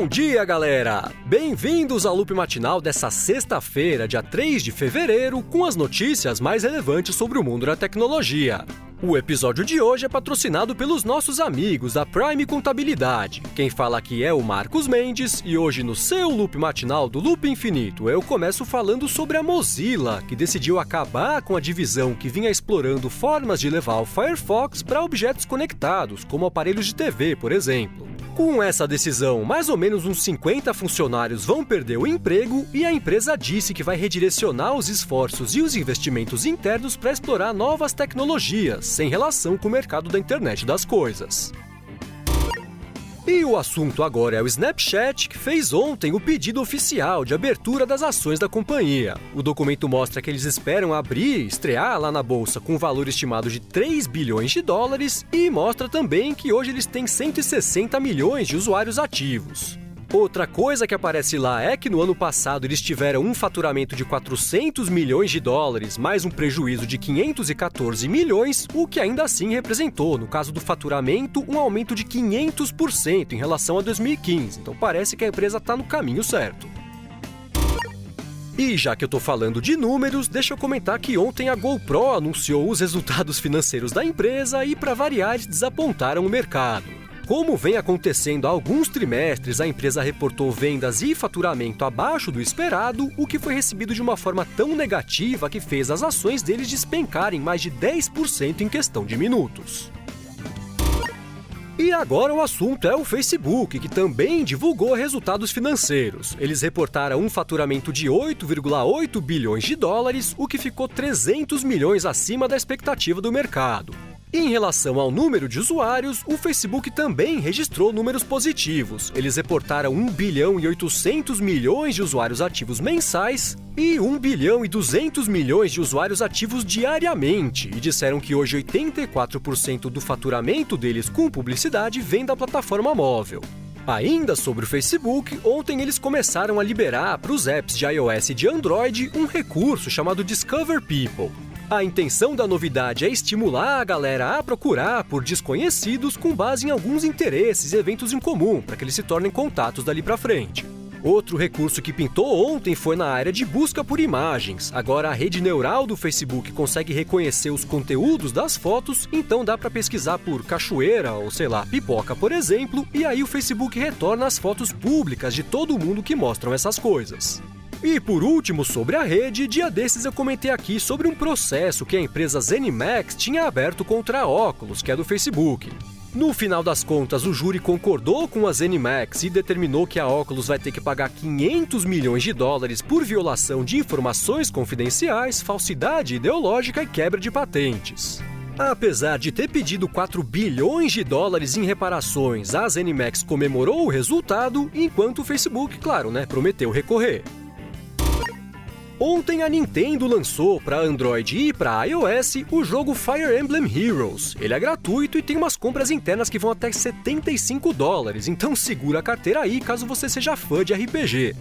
Bom dia, galera! Bem-vindos ao Loop Matinal dessa sexta-feira, dia 3 de fevereiro, com as notícias mais relevantes sobre o mundo da tecnologia. O episódio de hoje é patrocinado pelos nossos amigos da Prime Contabilidade. Quem fala aqui é o Marcos Mendes e hoje no seu Loop Matinal do Loop Infinito eu começo falando sobre a Mozilla, que decidiu acabar com a divisão que vinha explorando formas de levar o Firefox para objetos conectados, como aparelhos de TV, por exemplo. Com essa decisão, mais ou menos uns 50 funcionários vão perder o emprego e a empresa disse que vai redirecionar os esforços e os investimentos internos para explorar novas tecnologias, sem relação com o mercado da internet das coisas. E o assunto agora é o Snapchat, que fez ontem o pedido oficial de abertura das ações da companhia. O documento mostra que eles esperam estrear lá na bolsa com um valor estimado de 3 bilhões de dólares e mostra também que hoje eles têm 160 milhões de usuários ativos. Outra coisa que aparece lá é que no ano passado eles tiveram um faturamento de 400 milhões de dólares, mais um prejuízo de 514 milhões, o que ainda assim representou, no caso do faturamento, um aumento de 500% em relação a 2015. Então parece que a empresa está no caminho certo. E já que eu tô falando de números, deixa eu comentar que ontem a GoPro anunciou os resultados financeiros da empresa e, para variar, eles desapontaram o mercado. Como vem acontecendo há alguns trimestres, a empresa reportou vendas e faturamento abaixo do esperado, o que foi recebido de uma forma tão negativa que fez as ações deles despencarem mais de 10% em questão de minutos. E agora o assunto é o Facebook, que também divulgou resultados financeiros. Eles reportaram um faturamento de 8,8 bilhões de dólares, o que ficou 300 milhões acima da expectativa do mercado. Em relação ao número de usuários, o Facebook também registrou números positivos. Eles reportaram 1 bilhão e 800 milhões de usuários ativos mensais e 1 bilhão e 200 milhões de usuários ativos diariamente, e disseram que hoje 84% do faturamento deles com publicidade vem da plataforma móvel. Ainda sobre o Facebook, ontem eles começaram a liberar para os apps de iOS e de Android um recurso chamado Discover People. A intenção da novidade é estimular a galera a procurar por desconhecidos com base em alguns interesses e eventos em comum, para que eles se tornem contatos dali para frente. Outro recurso que pintou ontem foi na área de busca por imagens. Agora a rede neural do Facebook consegue reconhecer os conteúdos das fotos, então dá para pesquisar por cachoeira ou, pipoca, por exemplo, e aí o Facebook retorna as fotos públicas de todo mundo que mostram essas coisas. E por último, sobre a rede, dia desses eu comentei aqui sobre um processo que a empresa ZeniMax tinha aberto contra a Oculus, que é do Facebook. No final das contas, o júri concordou com a ZeniMax e determinou que a Oculus vai ter que pagar 500 milhões de dólares por violação de informações confidenciais, falsidade ideológica e quebra de patentes. Apesar de ter pedido 4 bilhões de dólares em reparações, a ZeniMax comemorou o resultado, enquanto o Facebook, prometeu recorrer. Ontem a Nintendo lançou para Android e para iOS o jogo Fire Emblem Heroes. Ele é gratuito e tem umas compras internas que vão até 75 dólares, então segura a carteira aí caso você seja fã de RPG.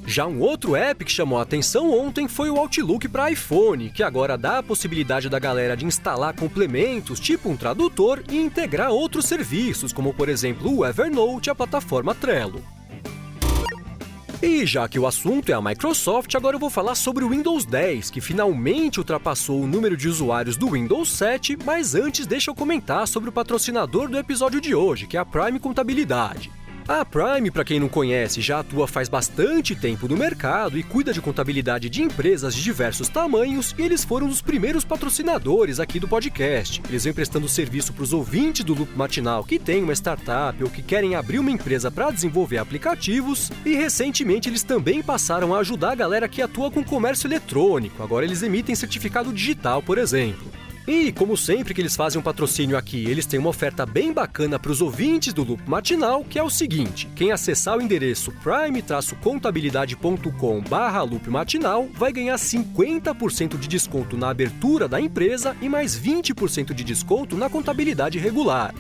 Já um outro app que chamou a atenção ontem foi o Outlook para iPhone, que agora dá a possibilidade da galera de instalar complementos, tipo um tradutor, e integrar outros serviços, como por exemplo o Evernote e a plataforma Trello. E já que o assunto é a Microsoft, agora eu vou falar sobre o Windows 10, que finalmente ultrapassou o número de usuários do Windows 7, mas antes deixa eu comentar sobre o patrocinador do episódio de hoje, que é a Prime Contabilidade. A Prime, para quem não conhece, já atua faz bastante tempo no mercado e cuida de contabilidade de empresas de diversos tamanhos, e eles foram os primeiros patrocinadores aqui do podcast. Eles vêm prestando serviço para os ouvintes do Loop Matinal que têm uma startup ou que querem abrir uma empresa para desenvolver aplicativos, e recentemente eles também passaram a ajudar a galera que atua com comércio eletrônico. Agora eles emitem certificado digital, por exemplo. E, como sempre que eles fazem um patrocínio aqui, eles têm uma oferta bem bacana para os ouvintes do Loop Matinal, que é o seguinte: quem acessar o endereço prime-contabilidade.com/Loop Matinal vai ganhar 50% de desconto na abertura da empresa e mais 20% de desconto na contabilidade regular.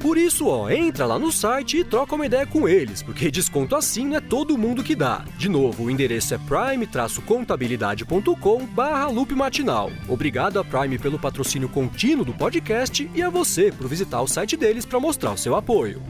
Por isso, entra lá no site e troca uma ideia com eles, porque desconto assim não é todo mundo que dá. De novo, o endereço é prime-contabilidade.com/Loop Matinal. Obrigado a Prime pelo patrocínio contínuo do podcast e a você por visitar o site deles para mostrar o seu apoio.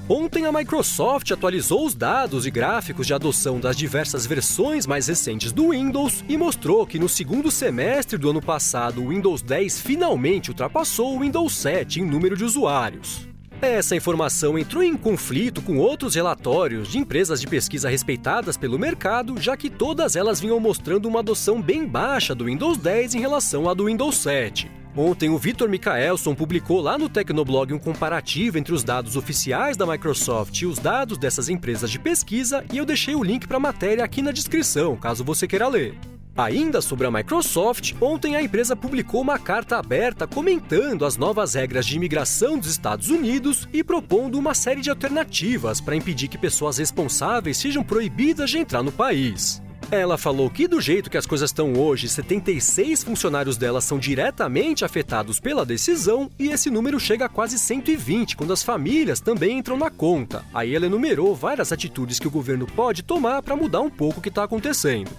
Ontem a Microsoft atualizou os dados e gráficos de adoção das diversas versões mais recentes do Windows e mostrou que no segundo semestre do ano passado o Windows 10 finalmente ultrapassou o Windows 7 em número de usuários. Essa informação entrou em conflito com outros relatórios de empresas de pesquisa respeitadas pelo mercado, já que todas elas vinham mostrando uma adoção bem baixa do Windows 10 em relação à do Windows 7. Ontem, o Victor Mikaelson publicou lá no Tecnoblog um comparativo entre os dados oficiais da Microsoft e os dados dessas empresas de pesquisa, e eu deixei o link para a matéria aqui na descrição, caso você queira ler. Ainda sobre a Microsoft, ontem a empresa publicou uma carta aberta comentando as novas regras de imigração dos Estados Unidos e propondo uma série de alternativas para impedir que pessoas responsáveis sejam proibidas de entrar no país. Ela falou que, do jeito que as coisas estão hoje, 76 funcionários dela são diretamente afetados pela decisão e esse número chega a quase 120 quando as famílias também entram na conta. Aí ela enumerou várias atitudes que o governo pode tomar para mudar um pouco o que está acontecendo.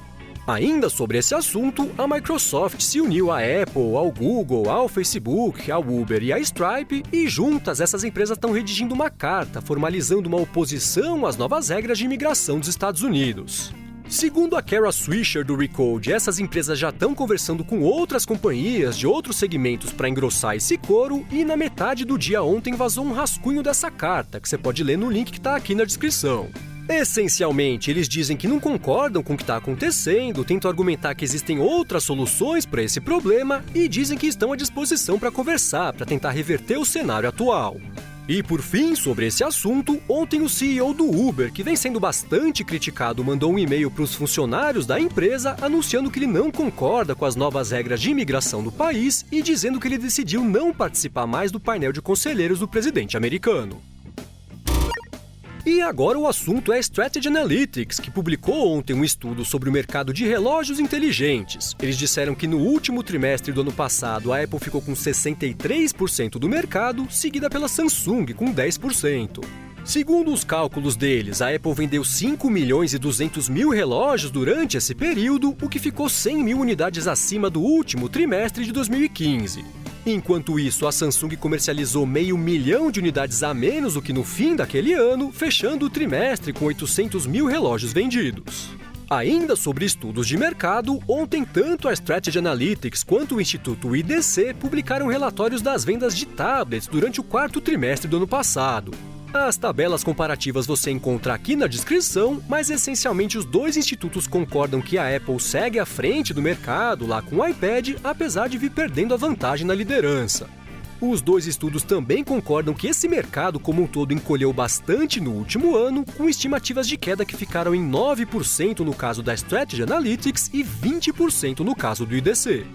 Ainda sobre esse assunto, a Microsoft se uniu à Apple, ao Google, ao Facebook, ao Uber e à Stripe, e juntas essas empresas estão redigindo uma carta formalizando uma oposição às novas regras de imigração dos Estados Unidos. Segundo a Kara Swisher do Recode, essas empresas já estão conversando com outras companhias de outros segmentos para engrossar esse coro, e na metade do dia ontem vazou um rascunho dessa carta, que você pode ler no link que está aqui na descrição. Essencialmente, eles dizem que não concordam com o que está acontecendo, tentam argumentar que existem outras soluções para esse problema e dizem que estão à disposição para conversar, para tentar reverter o cenário atual. E por fim, sobre esse assunto, ontem o CEO do Uber, que vem sendo bastante criticado, mandou um e-mail para os funcionários da empresa anunciando que ele não concorda com as novas regras de imigração do país e dizendo que ele decidiu não participar mais do painel de conselheiros do presidente americano. E agora o assunto é a Strategy Analytics, que publicou ontem um estudo sobre o mercado de relógios inteligentes. Eles disseram que no último trimestre do ano passado a Apple ficou com 63% do mercado, seguida pela Samsung com 10%. Segundo os cálculos deles, a Apple vendeu 5 milhões e 200 mil relógios durante esse período, o que ficou 100 mil unidades acima do último trimestre de 2015. Enquanto isso, a Samsung comercializou 500 mil de unidades a menos do que no fim daquele ano, fechando o trimestre com 800 mil relógios vendidos. Ainda sobre estudos de mercado, ontem tanto a Strategy Analytics quanto o Instituto IDC publicaram relatórios das vendas de tablets durante o quarto trimestre do ano passado. As tabelas comparativas você encontra aqui na descrição, mas essencialmente os dois institutos concordam que a Apple segue à frente do mercado lá com o iPad, apesar de vir perdendo a vantagem na liderança. Os dois estudos também concordam que esse mercado como um todo encolheu bastante no último ano, com estimativas de queda que ficaram em 9% no caso da Strategy Analytics e 20% no caso do IDC.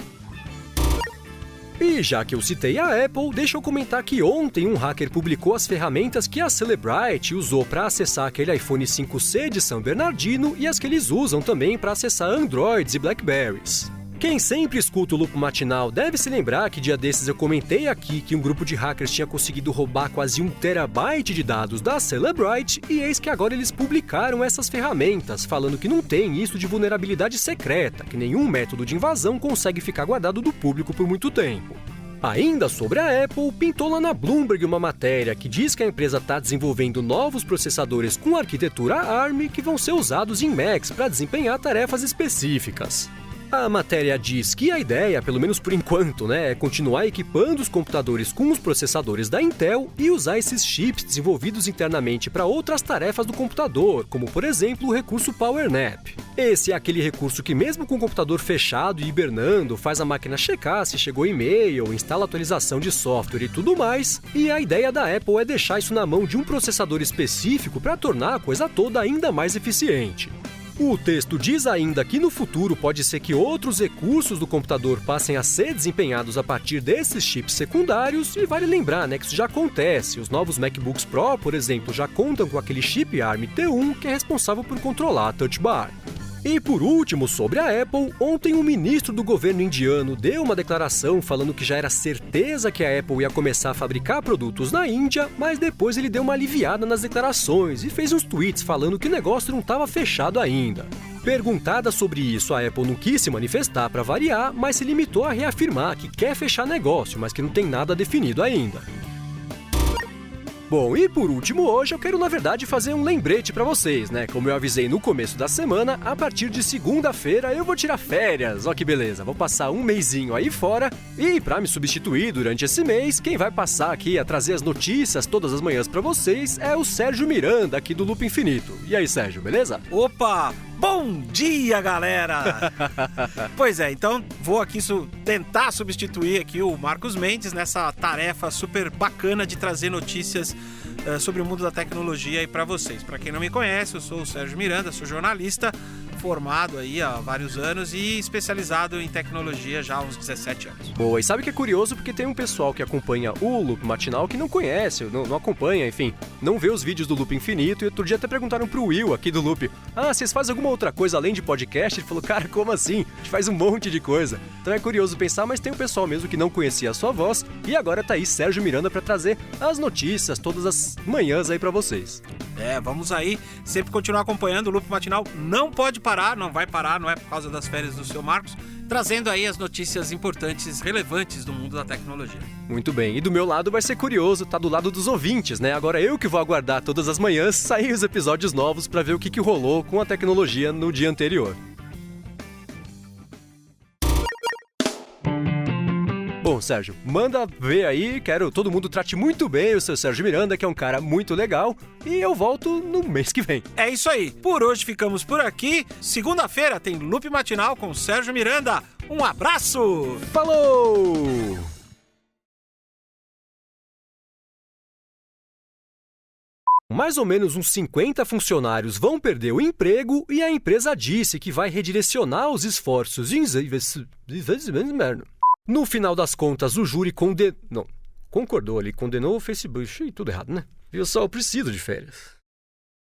E já que eu citei a Apple, deixa eu comentar que ontem um hacker publicou as ferramentas que a Cellebrite usou para acessar aquele iPhone 5C de San Bernardino e as que eles usam também para acessar Androids e Blackberries. Quem sempre escuta o Lupo Matinal deve se lembrar que dia desses eu comentei aqui que um grupo de hackers tinha conseguido roubar quase 1 terabyte de dados da Cellebrite, e eis que agora eles publicaram essas ferramentas, falando que não tem isso de vulnerabilidade secreta, que nenhum método de invasão consegue ficar guardado do público por muito tempo. Ainda sobre a Apple, pintou lá na Bloomberg uma matéria que diz que a empresa está desenvolvendo novos processadores com arquitetura ARM que vão ser usados em Macs para desempenhar tarefas específicas. A matéria diz que a ideia, pelo menos por enquanto, é continuar equipando os computadores com os processadores da Intel e usar esses chips desenvolvidos internamente para outras tarefas do computador, como por exemplo o recurso PowerNap. Esse é aquele recurso que mesmo com o computador fechado e hibernando, faz a máquina checar se chegou e-mail, instala atualização de software e tudo mais, e a ideia da Apple é deixar isso na mão de um processador específico para tornar a coisa toda ainda mais eficiente. O texto diz ainda que no futuro pode ser que outros recursos do computador passem a ser desempenhados a partir desses chips secundários, e vale lembrar que isso já acontece. Os novos MacBooks Pro, por exemplo, já contam com aquele chip ARM T1 que é responsável por controlar a Touch Bar. E por último, sobre a Apple, ontem um ministro do governo indiano deu uma declaração falando que já era certeza que a Apple ia começar a fabricar produtos na Índia, mas depois ele deu uma aliviada nas declarações e fez uns tweets falando que o negócio não estava fechado ainda. Perguntada sobre isso, a Apple não quis se manifestar para variar, mas se limitou a reafirmar que quer fechar negócio, mas que não tem nada definido ainda. Bom, e por último hoje eu quero na verdade fazer um lembrete pra vocês, né? Como eu avisei no começo da semana, a partir de segunda-feira eu vou tirar férias. Ó que beleza, vou passar um mesinho aí fora e pra me substituir durante esse mês, quem vai passar aqui a trazer as notícias todas as manhãs pra vocês é o Sérgio Miranda aqui do Loop Infinito. E aí, Sérgio, beleza? Opa! Bom dia, galera! Pois é, então vou aqui tentar substituir aqui o Marcos Mendes nessa tarefa super bacana de trazer notícias sobre o mundo da tecnologia aí para vocês. Para quem não me conhece, eu sou o Sérgio Miranda, sou jornalista, formado aí há vários anos e especializado em tecnologia já há uns 17 anos. Boa, e sabe que é curioso porque tem um pessoal que acompanha o Loop Matinal que não conhece, não acompanha, enfim, não vê os vídeos do Loop Infinito. E outro dia até perguntaram pro Will aqui do Loop: vocês fazem alguma outra coisa além de podcast? Ele falou: cara, como assim? A gente faz um monte de coisa. Então é curioso pensar, mas tem um pessoal mesmo que não conhecia a sua voz e agora tá aí Sérgio Miranda pra trazer as notícias todas as manhãs aí pra vocês. Vamos aí sempre continuar acompanhando o Loop Matinal. Não pode parar, não vai parar, não é por causa das férias do seu Marcos, trazendo aí as notícias importantes, relevantes do mundo da tecnologia. Muito bem, e do meu lado vai ser curioso, tá do lado dos ouvintes, né? Agora eu que vou aguardar todas as manhãs sair os episódios novos pra ver o que rolou com a tecnologia no dia anterior. Bom, Sérgio, manda ver aí, quero todo mundo trate muito bem o seu Sérgio Miranda, que é um cara muito legal, e eu volto no mês que vem. É isso aí, por hoje ficamos por aqui. Segunda-feira tem Loop Matinal com Sérgio Miranda. Um abraço! Falou! Mais ou menos uns 50 funcionários vão perder o emprego e a empresa disse que vai redirecionar os esforços em No final das contas, o júri concordou ali, condenou o Facebook. Tudo errado, né? Eu só preciso de férias.